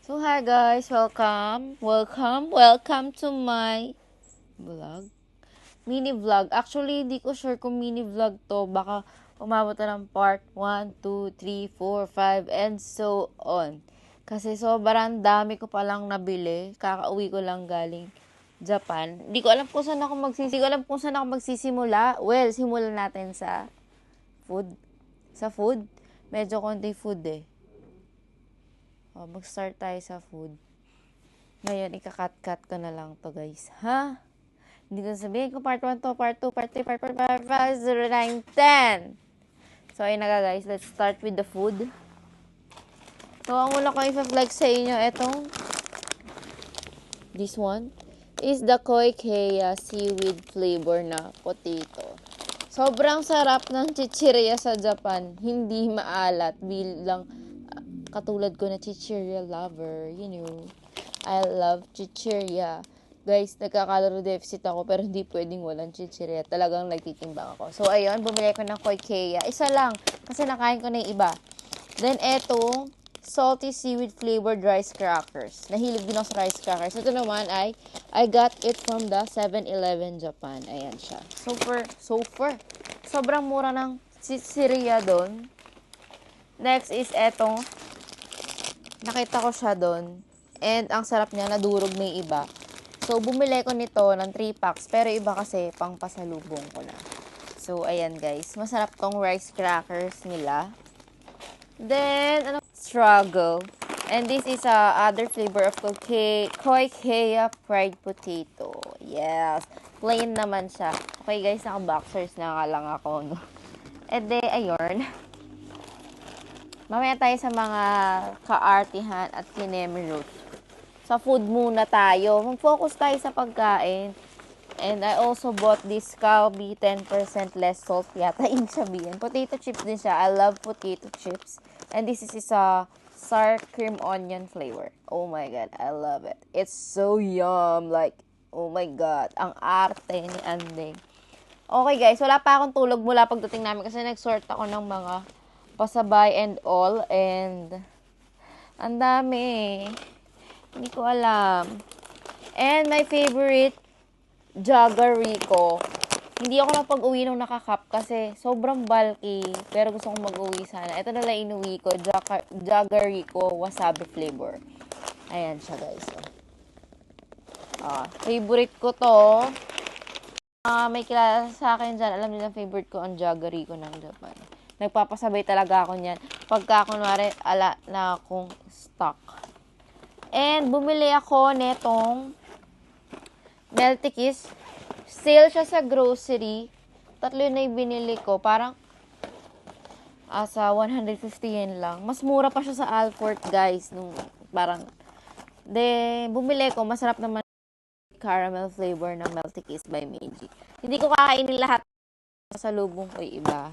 So, hi guys, welcome to my vlog. Mini vlog. Actually, hindi ko sure kung mini vlog to. Baka umabot na ng part 1, 2, 3, 4, 5, and so on. Kasi sobrang dami ko palang nabili. Kakauwi ko lang galing Japan. Hindi ko alam kung saan ako magsisimula. Well, simulan natin sa food. Sa food. Medyo konti food eh. Mag-start tayo sa food. Ngayon, ikakat-cut ko na lang to guys. Ha? Hindi ko sabihin kung part 1 to, part 2, part 3, part 4, part 5, 0, 9, 10. So, ayun na guys. Let's start with the food. So, ang una ko i-flex sa inyo, this one, is the Koi Kea seaweed flavor na potato. Sobrang sarap ng chichirya sa Japan. Hindi maalat bilang katulad ko na chichirya lover, I love chichirya. Guys, nagkakalaro deficit ako pero hindi pwedeng walang chichirya. Talagang nagtitimbang ako. So, ayun, bumili ko ng Koi Kea. Isa lang, kasi nakain ko na yung iba. Then, eto, salty seaweed flavored rice crackers. Nahilig din ako sa rice crackers. Ito naman ay, I got it from the 7-Eleven Japan. Ayan siya. Super. Sobrang mura ng chichirya doon. Next is etong, nakita ko siya doon. And ang sarap niya, nadurog na yung iba. So, bumili ko nito ng 3 packs. Pero iba kasi, pang pasalubong ko na. So, ayan guys. Masarap tong rice crackers nila. Then, struggle. And this is other flavor of Koi Kea fried potato. Yes. Plain naman siya. Okay guys, naka-boxers na nga lang ako. No? And then, ayun. Mamaya tayo sa mga kaartihan at kinemirot. Sa food muna tayo. Mag-focus tayo sa pagkain. And I also bought this Calbee 10% less salt yata yung sabihin. Potato chips din siya. I love potato chips. And this is a sour cream onion flavor. Oh my God, I love it. It's so yum. Like, oh my God. Ang arte ni Andeng. Okay guys, wala pa akong tulog mula pagdating namin kasi nag-sort ako ng mga pasabay and all. And ang dami. Hindi ko alam. And my favorite, Jagger Rico. Hindi ako napag-uwi nung nakakap kasi sobrang bulky. Pero gusto kong mag-uwi sana. Ito na lang inuwi ko. Jagger Rico wasabi flavor. Ayan siya guys. Favorite ko to. May kilala sa akin dyan. Alam nila favorite ko ang Jagger Rico ng Japan. Nagpapasabay talaga ako niyan. Pagka kunwari, ala na akong stock. And bumili ako netong Melty Kiss. Sale siya sa grocery. 3 na yung binili ko. Parang sa 150 yen lang. Mas mura pa siya sa Alfort, guys. Nung parang, bumili ko. Masarap naman caramel flavor ng Melty Kiss by Meiji. Hindi ko kakainin lahat. Sa lubong ko yung iba.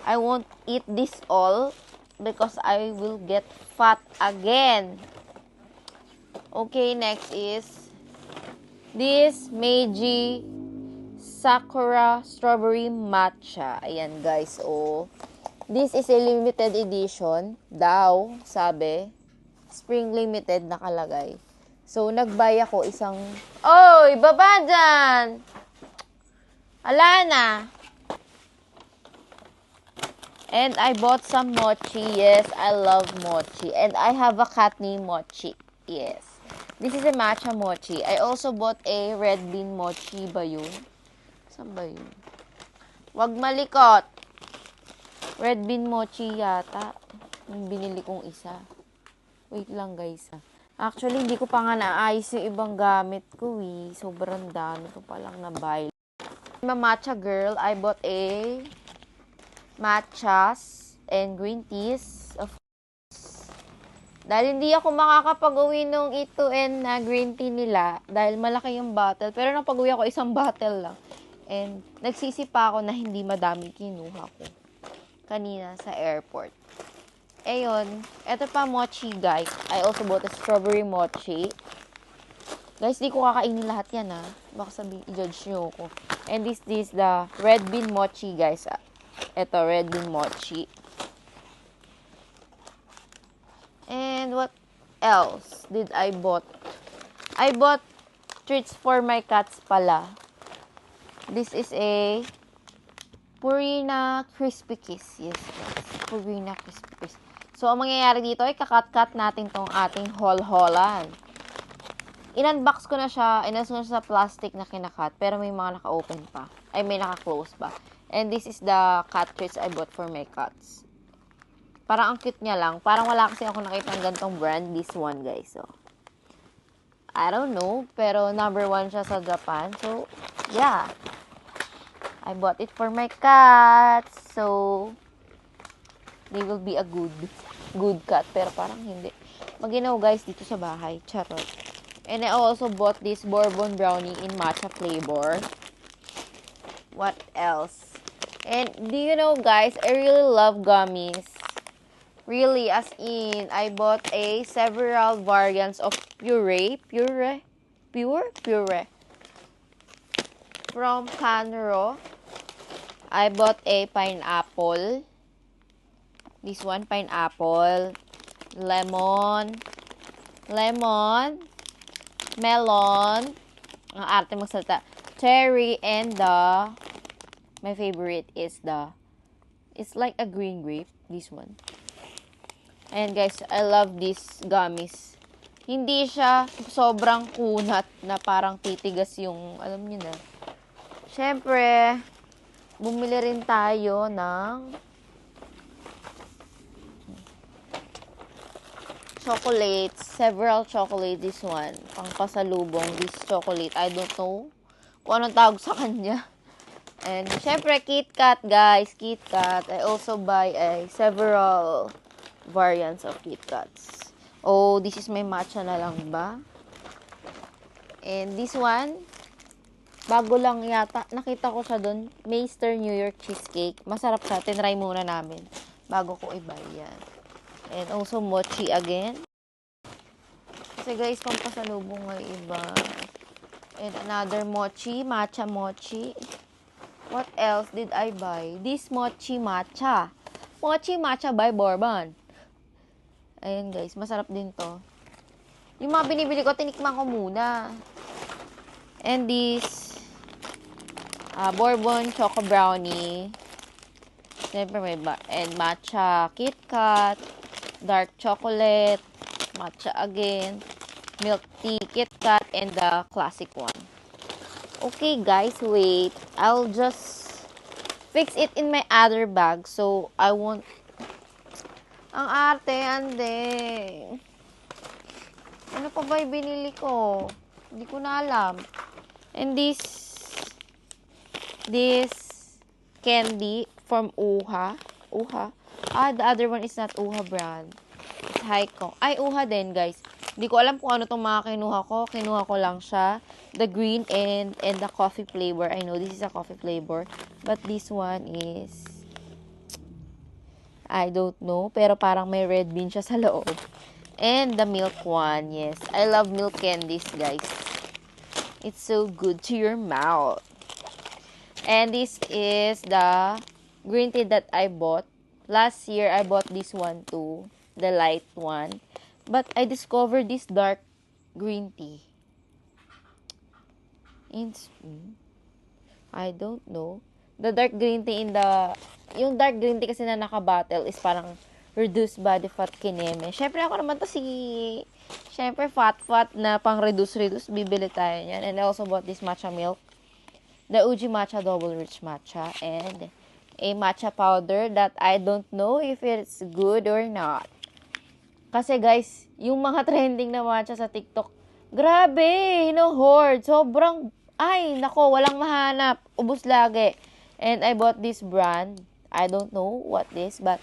I won't eat this all because I will get fat again. Okay, next is this Meiji Sakura Strawberry Matcha. Ayan guys, this is a limited edition daw, sabi. Spring limited nakalagay. So, nagbuy ako isang, oy, baba dyan! Ala na! And I bought some mochi. Yes, I love mochi. And I have a cat named Mochi. Yes. This is a matcha mochi. I also bought a red bean mochi ba yun? Saan ba yun? Wag malikot. Red bean mochi yata. Yung binili kong isa. Wait lang guys. Actually, hindi ko pa nga naayos yung ibang gamit ko eh. Sobrang dami ko palang na-buy. I'm a matcha girl. I bought a matchas and green teas. Of course. Dahil hindi ako makakapag-uwi nung E2N na green tea nila dahil malaki yung bottle. Pero nang pag-uwi ako, isang bottle lang. And nagsisi pa ako na hindi madami kinuha ko kanina sa airport. Ayun, eto pa mochi guys. I also bought a strawberry mochi. Guys, di ko kakainin lahat yan Baka sabihin, i-judge nyo ako. And this is the red bean mochi guys. Ito, red bean mochi. And what else did I bought? I bought treats for my cats pala. This is a Purina Crispy Kiss. Yes, guys. Purina Crispy Kiss. So, ang mangyayari dito ay kakat-kat natin tong ating hol-holan. In-unbox ko na siya. Inas ko na sa plastic na kinakat. Pero may mga naka-open pa. Ay, may naka-close pa. And this is the cat treats I bought for my cats. Parang ang cute niya lang. Parang wala kasi ako nakita ng ganitong brand. This one, guys. So, I don't know. Pero number 1 siya sa Japan. So, yeah. I bought it for my cats. So, they will be a good cat. Pero parang hindi. Maginaw, guys, dito sa bahay. Charot. And I also bought this bourbon brownie in matcha flavor. What else? And do you know, guys, I really love gummies. Really, as in, I bought several variants of pure. From Canro. I bought a pineapple. This one, pineapple. Lemon. Melon. Ang arte magsalita. Cherry, and my favorite is it's like a green grape. This one. And guys, I love these gummies. Hindi siya sobrang kunat na parang titigas yung, alam niyo na. Syempre, bumili rin tayo ng chocolates. Several chocolates. This one. Pang pasalubong. This chocolate. I don't know kung anong tawag sa kanya. And, syempre, KitKat, guys. KitKat. I also buy several variants of KitKats. Oh, this is my matcha na lang ba? And this one, bago lang yata, nakita ko siya doon, Meister New York Cheesecake. Masarap siya. Tinry muna namin bago ko i-buy yan. And also mochi again. Kasi guys, pang pasalubong nga iba. And another mochi, matcha mochi. What else did I buy? This mochi matcha. Mochi matcha by Bourbon. Ayan guys, masarap din to. Yung mga binibili ko, tinikman ko muna. And this Bourbon Choco Brownie. Siyempre may and matcha KitKat, dark chocolate, matcha again, milk tea KitKat, and the classic one. Okay guys, wait. I'll just fix it in my other bag so I won't. Ang arte, ande. Ano pa ba yung binili ko? Hindi ko na alam. And this candy from Uha. The other one is not Uha brand. It's Haikong. Ay, Uha din, guys. Hindi ko alam kung ano itong mga kinuha ko. Kinuha ko lang siya. The green and the coffee flavor. I know this is a coffee flavor. But this one is, I don't know. Pero parang may red bean siya sa loob. And the milk one. Yes. I love milk candies, guys. It's so good to your mouth. And this is the green tea that I bought. Last year, I bought this one too. The light one. But I discovered this dark green tea. I don't know. The dark green tea yung dark green tea kasi na naka-bottle is parang reduced body fat kineme. Syempre ako naman to syempre fat na pang reduce. Bibili tayo yan. And I also bought this matcha milk. The Uji Matcha Double Rich Matcha. And a matcha powder that I don't know if it's good or not. Kasi guys, yung mga trending na matcha sa TikTok, grabe, hoard. Sobrang, walang mahanap. Ubus lagi. And I bought this brand. I don't know what this, but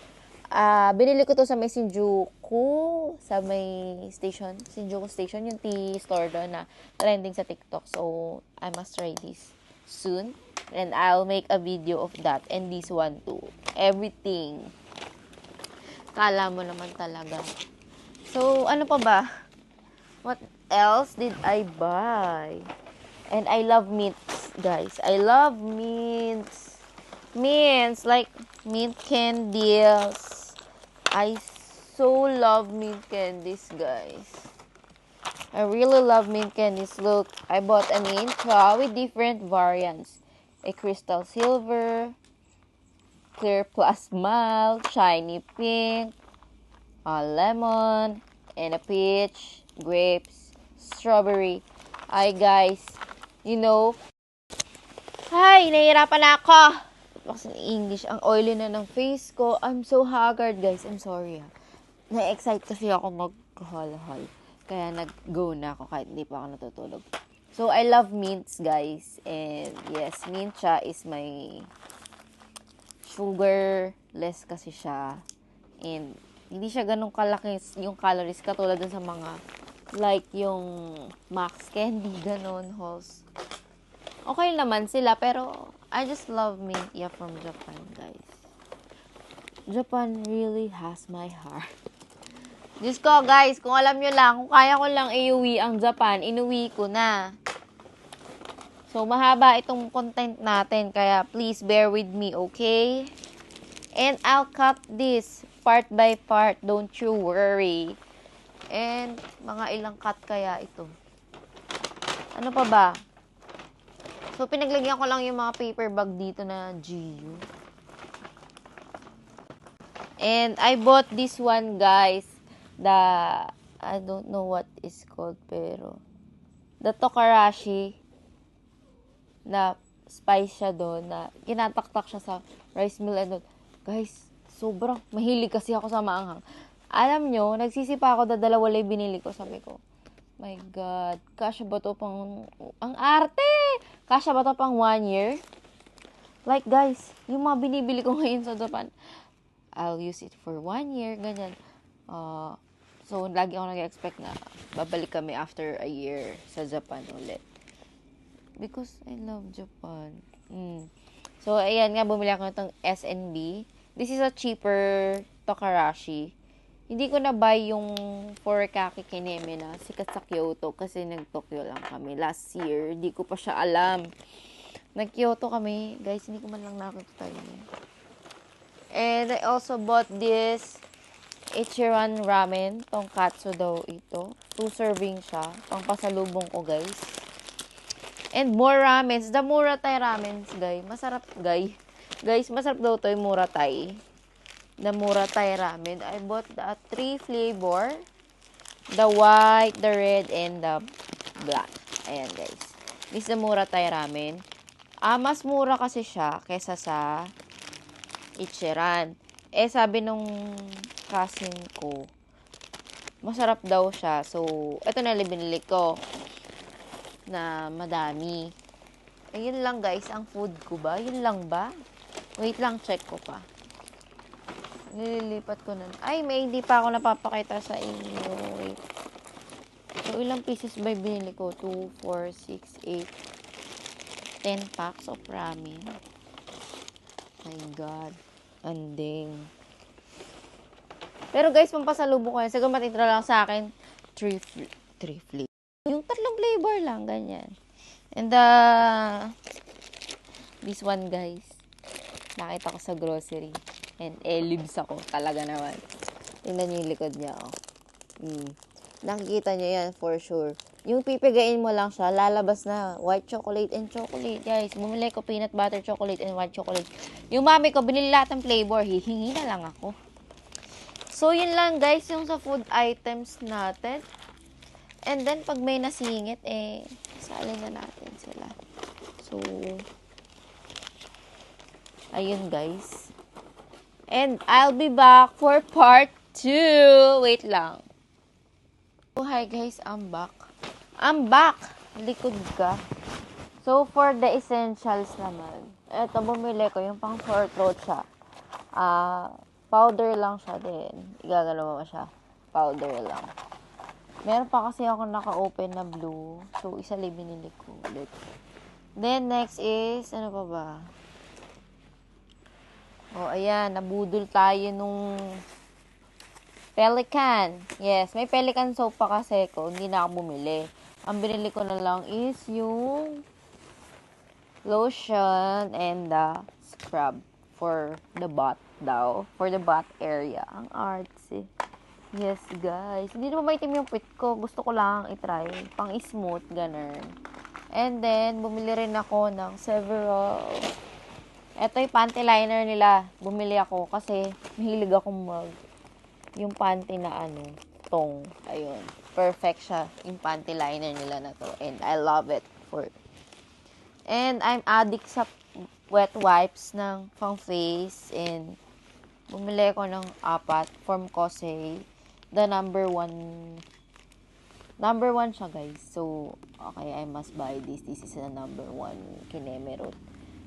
binili ko to sa may Shinjuku, sa may station, Shinjuku Station, yung tea store doon na trending sa TikTok. So, I must try this soon. And I'll make a video of that. And this one too. Everything. Kala mo naman talaga. So, ano pa ba? What else did I buy? And I love mints, guys. I love mints. Mints, like mint candies, ice so love mint candies, guys. I really love mint candies. Look, I bought a Mintra with different variants. A crystal silver, clear plus mild, shiny pink, a lemon, and a peach, grapes, strawberry. Ay, guys, you know, ay, nahihirapan na ako. Kasi English, ang oily na ng face ko. I'm so haggard, guys. I'm sorry, ha. Na-excite kasi ako mag-haul-haul. Kaya nag-go na ako kahit hindi pa ako natutulog. So, I love mints, guys. And, yes, mint siya is my sugarless kasi siya. And, hindi siya ganun kalaki yung calories katulad dun sa mga like yung Max Candy, ganun, Halls. Okay naman sila, pero I just love mint from Japan, guys. Japan really has my heart. Diyos ko, guys, kung alam nyo lang, kung kaya ko lang iuwi ang Japan, inuwi ko na. So, mahaba itong content natin, kaya please bear with me, okay? And I'll cut this part by part, don't you worry. And, mga ilang cut kaya ito. Ano pa ba? So, pinaglagyan ko lang yung mga paper bag dito na GU. And, I bought this one, guys. I don't know what is called, pero, the Tokarashi, na spice siya doon, na kinataktak siya sa rice mill and all. Guys, sobrang mahilig kasi ako sa maanghang. Alam nyo, nagsisipa ako, dadalawalay binili ko, sabi ko, my God, kasya ba to pang, ang arte! Kasya ba to pang 1 year? Like, guys, yung mga binibili ko ngayon sa Japan, I'll use it for 1 year, ganyan. So, lagi ako nag-expect na babalik kami after a year sa Japan ulit. Because I love Japan. So, ayan nga, bumili ako itong SNB. This is a cheaper Tokarashi. Hindi ko na-buy yung Furikake Kineme na sikat sa Kyoto kasi nag-Tokyo lang kami last year. Hindi ko pa siya alam. Nag-Kyoto kami. Guys, hindi ko man lang nakita yun. And I also bought this Ichiran Ramen. Tonkatsu daw ito. 2 serving siya. Pangpasalubong ko, guys. And more ramens. The Muratai ramens, guys. Masarap, guys. Guys, masarap daw to yung Muratai. The Muratai ramen. I bought the 3 flavor. The white, the red, and the black. Ayan, guys. This is the Muratai ramen. Mas mura kasi siya kesa sa Ichiran. Sabi nung cousin ko, masarap daw siya. So, ito na lang binili ko na madami. Ayun lang, guys, ang food ko ba? Yun lang ba? Wait lang, check ko pa. Nililipat ko na. Ay, may hindi pa ako napapakita sa inyo. Wait. So, ilang pieces ba binili ko? 2, 4, 6, 8, 10 packs of ramen. My God. Anding. Pero guys, pampasalubong ko yan. Siguro matitira lang sa akin 3 flavor. Yung 3 flavor lang, ganyan. And this one, guys. Nakita ko sa grocery. And libs ako. Talaga naman. Tingnan niyo yung likod niya, oh. Nakikita niyo yan, for sure. Yung pipigain mo lang siya, lalabas na white chocolate and chocolate. Guys, bumili ko peanut butter chocolate and white chocolate. Yung mami ko, binili lahat ng flavor. Hihingi na lang ako. So, yun lang, guys, yung sa food items natin. And then, pag may nasingit, salin na natin sila. So, ayun, guys. And I'll be back for part 2. Wait lang. Oh, hi, guys. I'm back. Likod ka. So, for the essentials naman, eto, bumili ko yung pang sore throat siya. Powder lang siya din. Igagalaw mo siya. Powder lang. Meron pa kasi ako naka-open na blue. So, isa lang binili ko ulit. Then, next is, ano pa ba? Oh, ayan. Nabudol tayo nung Pelican. Yes, may Pelican soap pa kasi ko. Hindi na ako bumili. Ang binili ko na lang is yung lotion and the scrub for the butt daw. For the butt area. Ang artsy. Yes, guys. Hindi naman maitim yung puwit ko. Gusto ko lang i-try. Pang-smooth, ganun. And then, bumili rin ako ng several. Ito yung panty liner nila. Bumili ako kasi mahilig akong yung panty na tong. Ayun. Perfect siya. Yung panty liner nila na to. And I love it. And I'm addict sa wet wipes ng pang face. And bumili ako ng 4 from Kosei. The number one siya, guys. So, okay, I must buy this. This is the number 1 Kinemerut.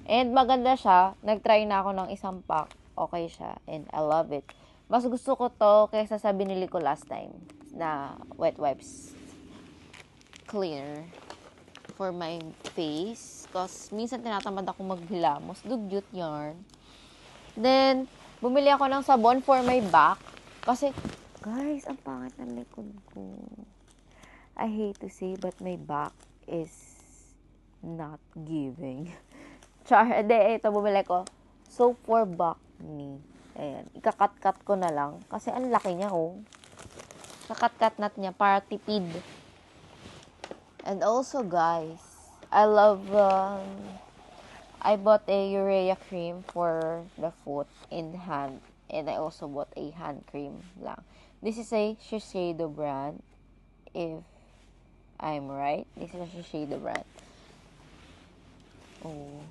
And maganda siya. Nag-try na ako ng isang pack. Okay siya. And I love it. Mas gusto ko to kaysa sa binili ko last time na wet wipes cleaner for my face. Because minsan tinatamad ako maghilamos. Dugyot yarn. Then, bumili ako ng sabon for my back. Kasi, guys, ang pangit ng likod ko. I hate to say, but my back is not giving. Ito, bumili ko. Soap for back knee. Ayan. Ikakat-kat ko na lang. Kasi ang laki niya, oh. Kakat-kat nat niya para tipid. And also, guys, I bought a urea cream for the foot and hand. And I also bought a hand cream lang. This is a Shiseido brand. If I'm right, this is a Shiseido brand. Oh.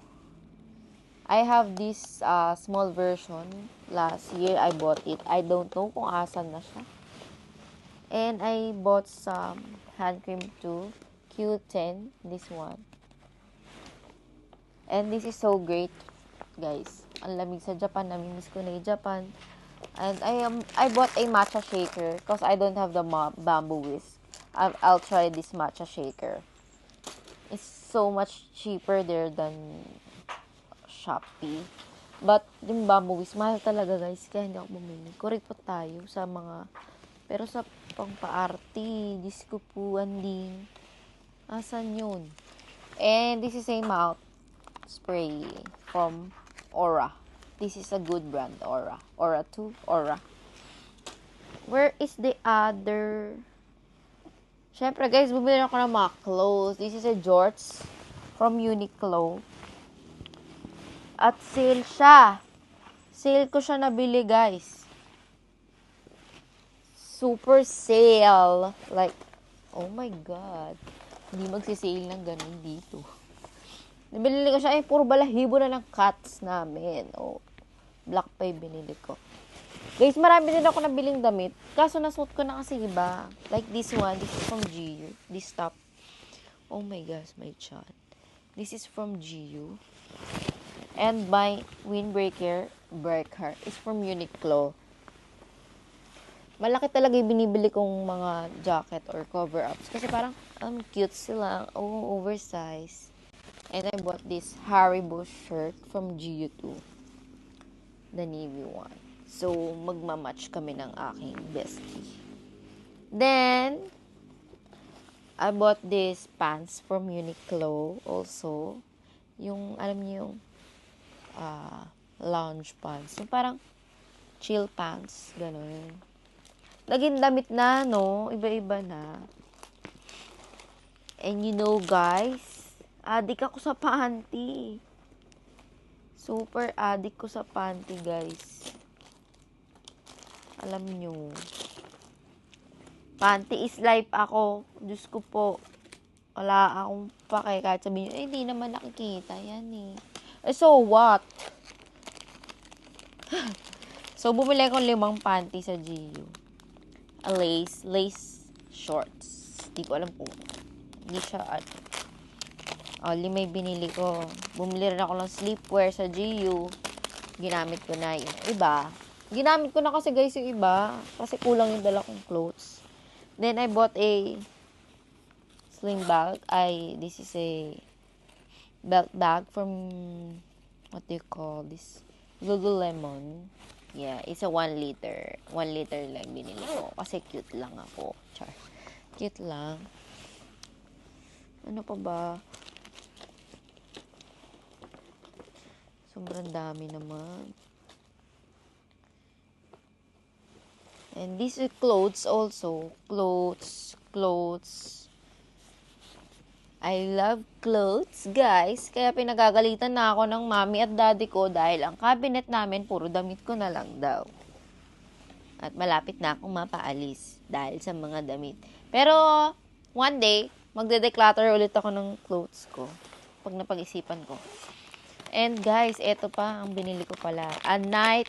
I have this small version. Last year, I bought it. I don't know kung asan na siya. And I bought some hand cream too. Q10, this one. And this is so great, guys. Ang lamig sa Japan. Namimiss ko na yung Japan. And I bought a matcha shaker because I don't have the bamboo whisk. I'll try this matcha shaker. It's so much cheaper there than Shopee. But yung bamboo whisk, mahal talaga, guys. Kaya hindi ako bumili. Correct po tayo sa mga... Pero sa pang-paarty, Diyos ko po, anding. Asan yun? And this is a mouth spray from Aura. This is a good brand, Aura. Aura 2, Aura. Where is the other? Syempre, guys, bumili ako ng mga clothes. This is a jorts from Uniqlo. At sale siya. Sale ko siya nabili, guys. Super sale. Like, oh my God. Hindi magsisale ng ganun dito. Nabili ko siya, puro balahibo na ng cuts namin. Oh, black pa yung binili ko. Guys, marami din ako nabiling damit. Kaso nasuot ko na kasi iba. Like this one. This is from GU. This top. Oh my gosh, my chan. This is from GU. And my windbreaker is from Uniqlo. Malaki talaga yung binibili kong mga jacket or cover-ups. Kasi parang, cute sila. Oh, oversized. And I bought this Haribo shirt from GU2. The navy one. So, magmamatch kami ng aking bestie. Then, I bought this pants from Uniqlo also. Yung, alam niyo yung lounge pants. Yung parang chill pants. Ganun. Naging damit na, no? Iba-iba na. And you know, guys, addict ako sa panty. Super addict ko sa panty, guys. Alam nyo. Panty is life ako. Diyos ko po. Wala akong pake. Kahit sabihin nyo, hindi naman nakikita. Yan eh. So what? So, bumili akong 5 panty sa GU. Lace shorts. Hindi ko alam po. Hindi siya may binili ko. Bumili rin ako ng sleepwear sa GU. Ginamit ko na yung iba. Ginamit ko na kasi, guys, yung iba. Kasi kulang yung dala kong clothes. Then, I bought a sling bag. This is a belt bag from, what do you call this? Lululemon. Yeah, it's a 1 liter. 1 liter lang binili ko. Kasi cute lang ako. Char. Cute lang. Ano pa ba? Sobrang dami naman. And these are clothes also. Clothes. I love clothes, guys. Kaya pinagagalitan na ako ng mami at daddy ko dahil ang cabinet namin puro damit ko na lang daw. At malapit na akong mapaalis dahil sa mga damit. Pero, one day, magde-declutter ulit ako ng clothes ko pag napag-isipan ko. And guys, eto pa ang binili ko pala. A Night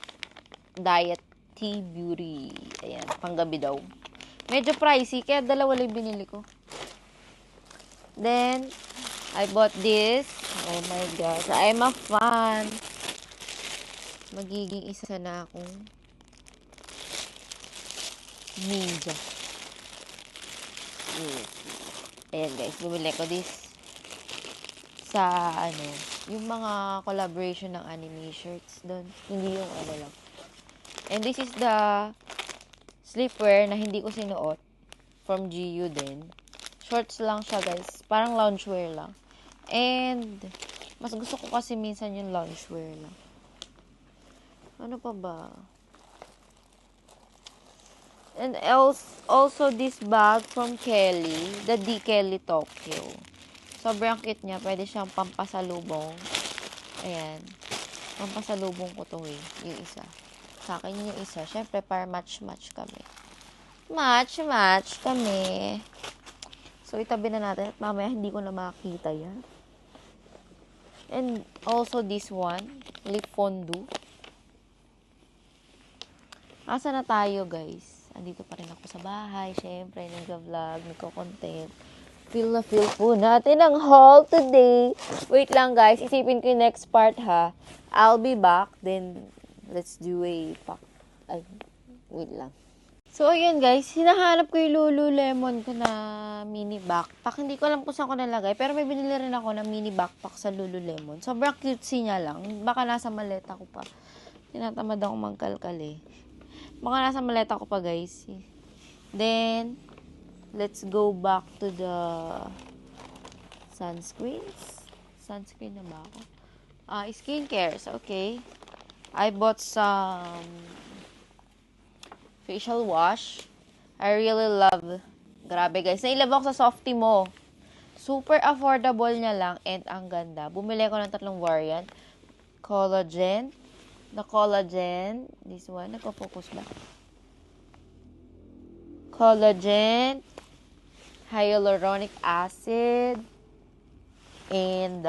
Diet Tea Beauty. Ayan, panggabi daw. Medyo pricey, kaya dalawa lang binili ko. Then, I bought this. Oh my gosh, I'm a fan. Magiging isa na akong ninja. Yes. Ayan guys, bumili ko this sa yung mga collaboration ng anime shirts doon. Hindi yung lang. And this is the sleepwear na hindi ko sinuot from GU din. Shorts lang siya guys. Parang loungewear lang. And mas gusto ko kasi minsan yung loungewear lang. Ano pa ba? And also this bag from Kelly. The D. Kelly Tokyo. Sobrang cute niya. Pwede siyang pampasalubong. Ayan. Pampasalubong ko to eh. Yung isa. Sa akin yung isa. Syempre, para match-match kami. Match kami. So, itabi na natin at mamaya hindi ko na makita yan. And also this one, lip fondue. Asa na tayo, guys? Andito pa rin ako sa bahay. Syempre, nag-vlog, nagko-content. Feel po natin ang haul today. Wait lang, guys. Isipin ko yung next part, ha. I'll be back. Then, let's do a pack. Ay, wait lang. So, ayun guys, hinahanap ko yung Lululemon ko na mini backpack. Hindi ko alam kung saan ko nalagay, pero may binili rin ako na mini backpack sa Lululemon. Sobrang cutesy niya lang. Baka nasa maleta ko pa. Tinatamad ako magkalkal eh. Baka nasa maleta ko pa guys. Then, let's go back to the sunscreens. Sunscreen na ba ako? Skincares, okay. I bought some facial wash. I really love. Grabe guys. Nailove ako sa Softy mo. Super affordable niya lang and ang ganda. Bumili ako ng 3 variant. Collagen. The collagen. This one. Nagpo-focus ba? Collagen. Hyaluronic acid. And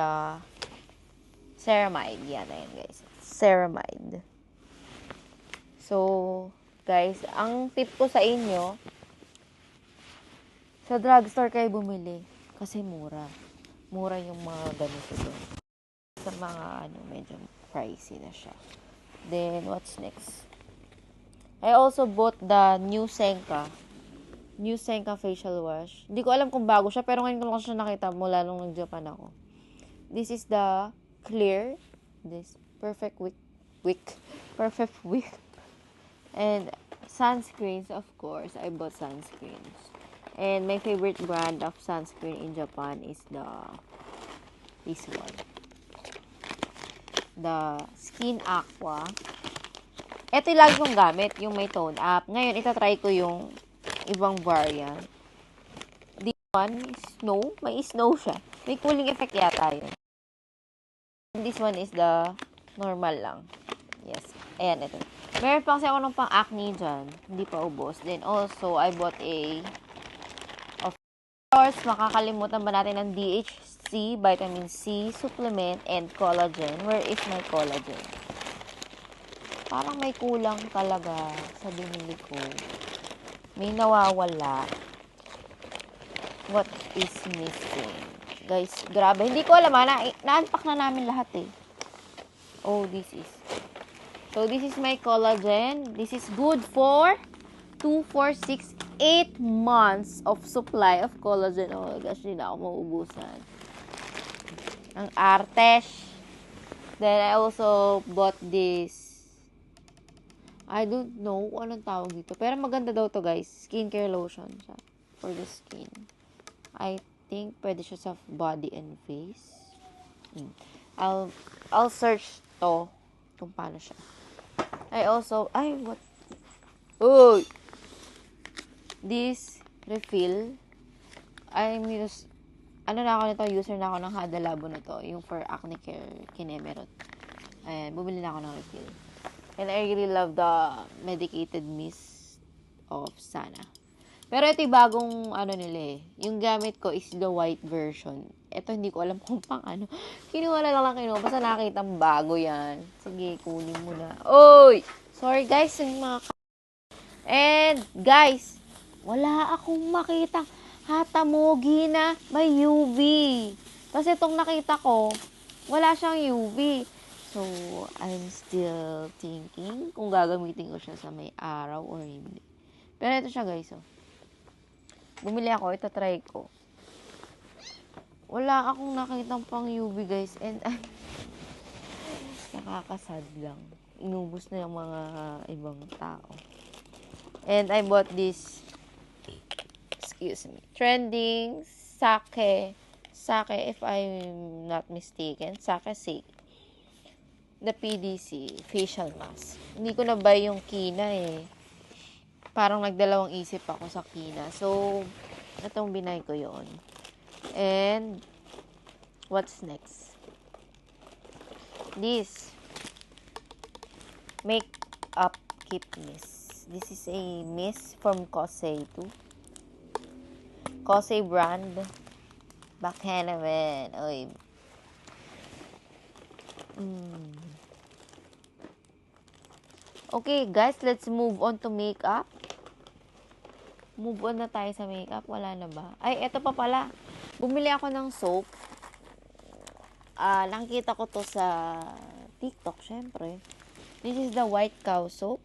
ceramide. Yan na yan guys. Ceramide. So, guys, ang tip ko sa inyo, sa drugstore kayo bumili. Kasi mura. Mura yung mga ganito doon. Sa mga, medyo pricey na siya. Then, what's next? I also bought the New Senka facial wash. Hindi ko alam kung bago siya, pero ngayon ko lang siya nakita mula nung nag-Japan ako. This is the Clear. This Perfect Week. And sunscreens, of course. I bought sunscreens. And my favorite brand of sunscreen in Japan is this one. The Skin Aqua. Ito yung lagi kong gamit, yung may tone up. Ngayon, itatry ko yung ibang variant. This one is snow. May snow siya. May cooling effect yata yun. And this one is the normal lang. Yes. Ayan, ito. Meron pa kasi ako ng pang-acne dyan. Hindi pa ubos. Then also, I bought of course, makakalimutan ba natin ng DHC, vitamin C, supplement, and collagen. Where is my collagen? Parang may kulang talaga sa binili ko. May nawawala. What is missing? Guys, grabe. Hindi ko alam na-unpack na namin lahat eh. Oh, this is. So, this is my collagen. This is good for 2, 4, 6, 8 months of supply of collagen. Oh my gosh, hindi na ako mauubusan. Ang artesh. Then, I also bought this. I don't know kung anong tawag dito. Pero maganda daw to guys. Skincare lotion siya. For the skin. I think pwede siya sa body and face. I'll search to kung paano siya. I also, what? Uy! This refill, ano na ako nito, user na ako ng Hada Labo na to, yung for acne care Kinemerot. Ayan, bumili na ako ng refill. And I really love the medicated mist of Sana. Pero ito yung bagong nila eh. Yung gamit ko is the white version. Ito hindi ko alam kung pang ano. Kinuha na lang kinuha. Basta nakitang bago yan. Sige, kunin mo na. Oy! Sorry guys, yung mga And guys, wala akong makitang hatamogi na may UV. Kasi itong nakita ko, wala siyang UV. So, I'm still thinking kung gagamitin ko siya sa may araw or hindi. Pero ito siya guys, oh. Bumili ako, ito try ko. Wala akong nakitang pang UV guys. And nakakasad lang. Inubos na yung mga ibang tao. And I bought this, trending sake, if I'm not mistaken, sake. The PDC facial mask. Hindi ko na-buy yung Kina eh. Parang nagdalawang isip ako sa Kina. So, itong binay ko yon. And, what's next? This, Make-up Keep Mist. This is a mist from Kosei too. Kosei brand. Baka naman. Oy. Okay, guys, let's move on to makeup. Move on na tayo sa makeup. Wala na ba? Ay, eto pa pala. Bumili ako ng soap. Nakita ko to sa TikTok, syempre. This is the White Cow soap.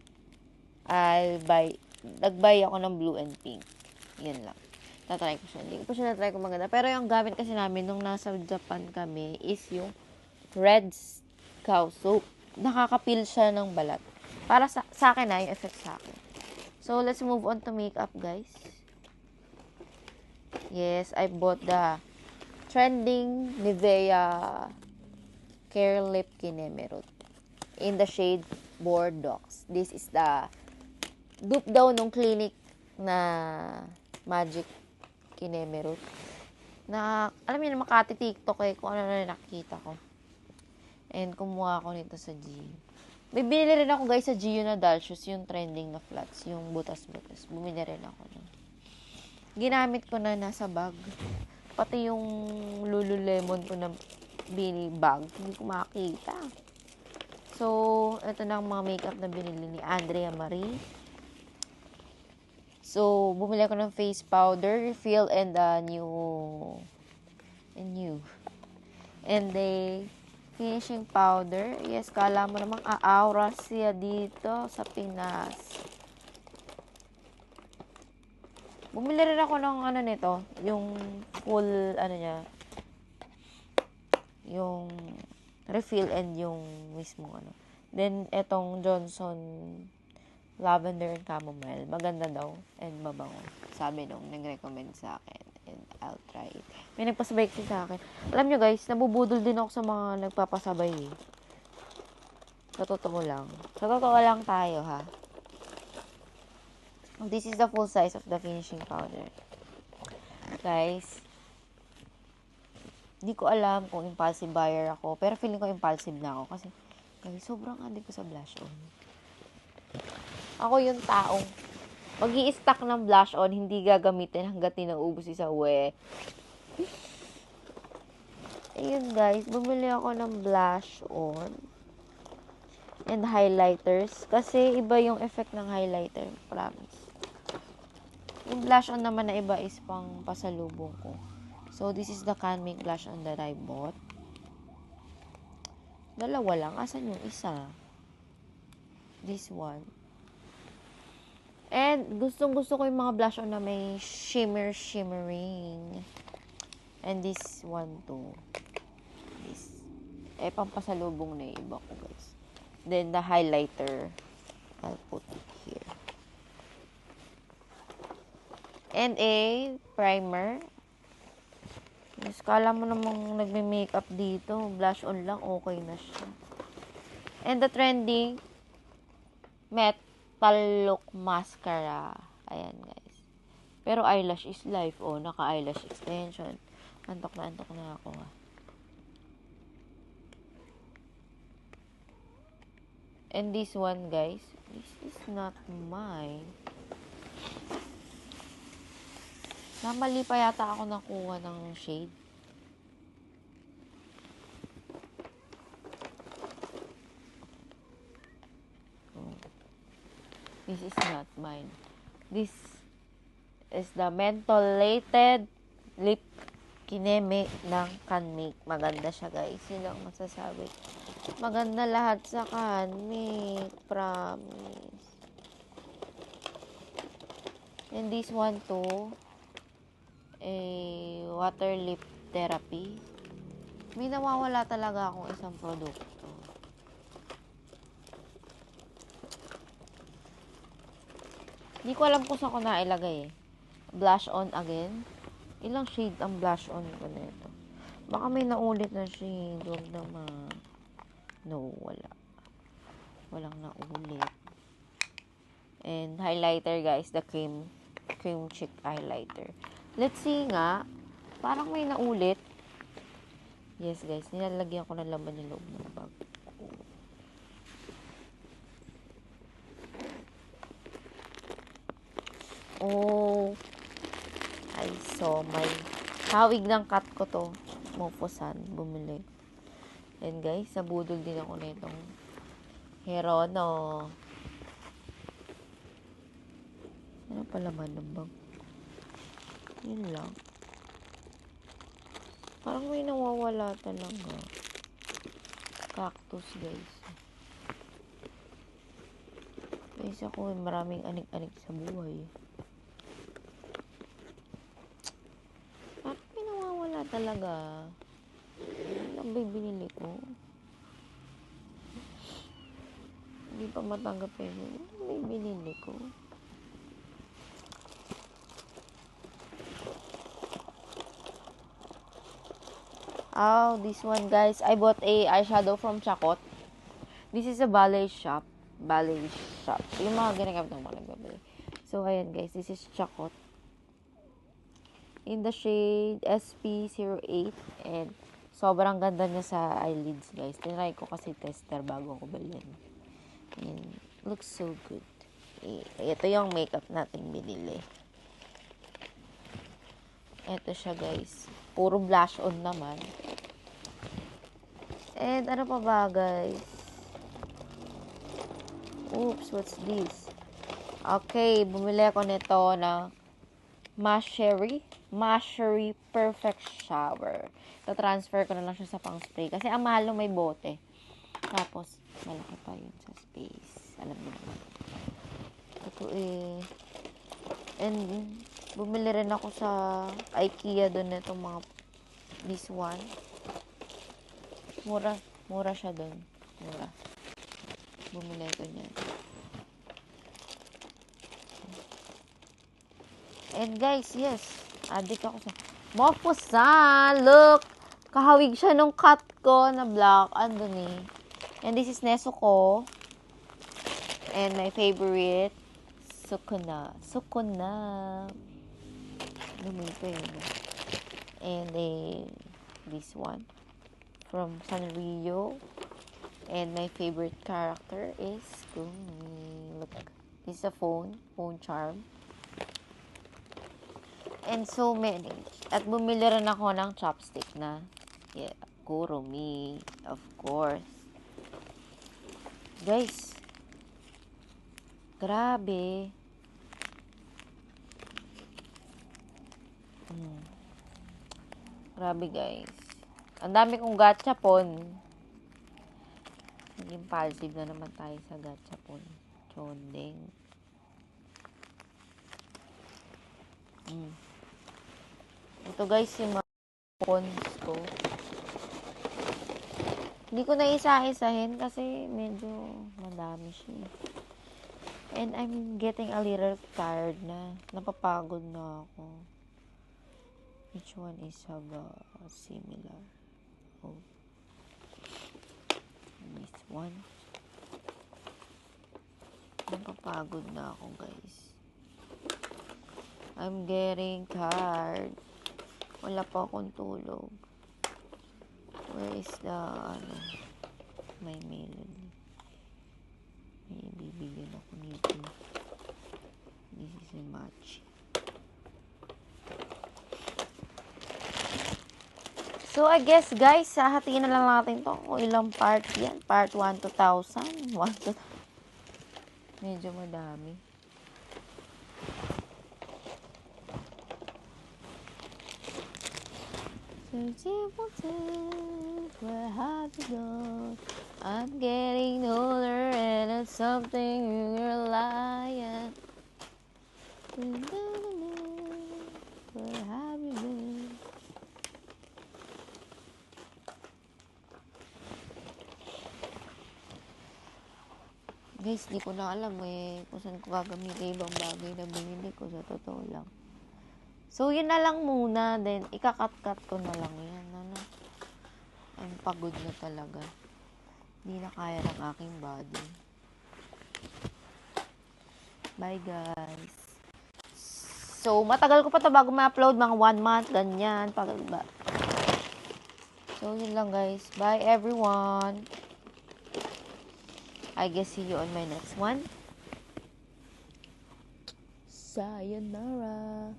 Nag-buy ako ng blue and pink. Yan lang. Tatry ko siya. Hindi ko pa siya natry kung maganda. Pero yung gamit kasi namin nung nasa Japan kami is yung Red Cow soap. Nakakapil siya ng balat. Para sa akin yung effect sa akin. So, let's move on to makeup, guys. Yes, I bought the trending Nivea Care Lip Kinemerot in the shade Bordeaux. This is the dupe daw nung clinic na Magic Kinemerot. Na, alam niyo na Makati TikTok eh, kung ano na nakikita ko. And kumuha ako nito sa Gio. May binili rin ako guys sa Gio na Dalcious, yung trending na flats, yung butas-butas. Bumili rin ako nun. Ginamit ko na nasa bag. Pati yung Lululemon ko na bini bag, hindi ko makita. So, ito na ang mga makeup na binili ni Andrea Marie. So, bumili ako ng face powder, refill, and And the finishing powder. Yes, kala mo namang aura siya dito sa Pinas. Bumili rin ako ng nito, yung full, niya, yung refill and yung mismo Then, etong Johnson Lavender and Chamomile. Maganda daw and mabango. Sabi nung nag-recommend sa akin. And I'll try it. May nagpasabay kasi sa akin. Alam nyo guys, nabubudol din ako sa mga nagpapasabay eh. Sa totoo lang. Sa totoo lang tayo ha. This is the full size of the finishing powder. Guys, hindi ko alam kung impulsive buyer ako. Pero feeling ko impulsive na ako. Kasi, guys, sobrang addict ko sa blush on. Ako yung taong mag-i-stack ng blush on, hindi gagamitin hanggat nauubos isa. Ayun guys, bumili ako ng blush on and highlighters. Kasi iba yung effect ng highlighter, promise. Yung blush on naman na iba is pang pasalubong ko. So, this is the Canmake blush on that I bought. Dalawa lang. Asan yung isa? This one. And, gustong-gusto ko yung mga blush on na may shimmering. And this one too. This. Pampasalubong na yung iba ko, guys. Then, the highlighter. I'll put it here. And a primer. Yes, kala mo namang nagme-makeup dito. Blush on lang, okay na siya. And the trending Metal Look Mascara. Ayan, guys. Pero eyelash is life. Oh, naka-eyelash extension. Antok na ako. And this one, guys, this is not mine. Namali pa yata ako nakuha ng shade. Oh. This is not mine. This is the mentholated lip kineme ng Canmake. Maganda siya, guys. Yun ang masasabi. Maganda lahat sa Canmake. Promise. And this one too, a water lip therapy. May nawawala talaga akong isang produkto. Hindi ko alam kung saan ko nailagay eh. Blush on again. Ilang shade ang blush on ko nito? Baka may naulit na shade. Huwag naman. No, wala. Walang naulit. And highlighter, guys. The cream cheek highlighter. Let's see nga. Parang may naulit. Yes, guys. Nilalagyan ko ng laman yung loob ng bag. Oh, I saw my hawig ng cut ko to. Mofosan, bumili. And guys, nabudol din ako nitong Herono. Ano pala ba ng bag? Yun lang. Parang may nawawala talaga. Cactus, guys. Guys, ako maraming anik-anik sa buhay. Talaga. Ano ba binili ko? Hindi pa matanggap eh. Ano ba binili ko? Oh, this one, guys. I bought a eyeshadow from Chacot. This is a ballet shop. Yung mga ginagamit ng mga nagbabali. So, ayan, guys. This is Chacot. In the shade SP08, and sobrang ganda niya sa eyelids, guys. Tinry ko kasi tester bago ko bilhin. And looks so good. Ito yung makeup natin binili. Ito siya, guys. Puro blush on naman. And ano pa ba, guys? Oops, what's this? Okay, bumili ako nito na Mashery Perfect Shower. Ito-transfer ko na lang siya sa pang-spray. Kasi ang mahal may bote. Tapos, malaki pa yun sa space. Alam mo ba? Ito eh. And, bumili rin ako sa IKEA doon na itong mga this one. Mura siya doon. Mura. Bumili ko niyan. And guys, yes, adik ako sa Mofusan. Look, kahawig siya nung cut ko na black. Andun eh. And this is Nezuko. And my favorite, Sukuna. Dumi ko yun. And this one from Sanrio. And my favorite character is Gumi. Look, this is a phone charm. And so many. At bumili rin ako ng chopstick na Kuromi, of course. Guys, grabe. Grabe, guys. Ang dami kong gachapon. Naging impulsive na naman tayo sa gachapon. Chondeng. Ito, guys, yung mga coupons ko. Hindi ko na isa-isahin kasi medyo madami siya. And I'm getting a little tired na. Napapagod na ako. Which one is similar? Oh. This one. Napapagod na ako, guys. I'm getting tired. Wala pa akong tulog. Where is the, my melody? May bibigyan ako nito. This is a match. So, I guess, guys, hahatiin na lang natin to kung ilang part yan. Part 1 to 1,000. 1 to... Medyo madami. Where have you gone? I'm getting older and it's something you're lying. Where have you been? Guys, di ko na alam kung saan ko gagamitin ibang bagay na binili ko sa totoo lang. So, yun na lang muna. Then, ikakat-cut ko na lang yan. I'm pagod na talaga. Hindi na kaya ng aking body. Bye, guys. So, matagal ko pa ito bago ma-upload. Mga 1 month, ganyan. Pagod ba? So, yun lang, guys. Bye, everyone. I guess see you on my next one. Sayonara.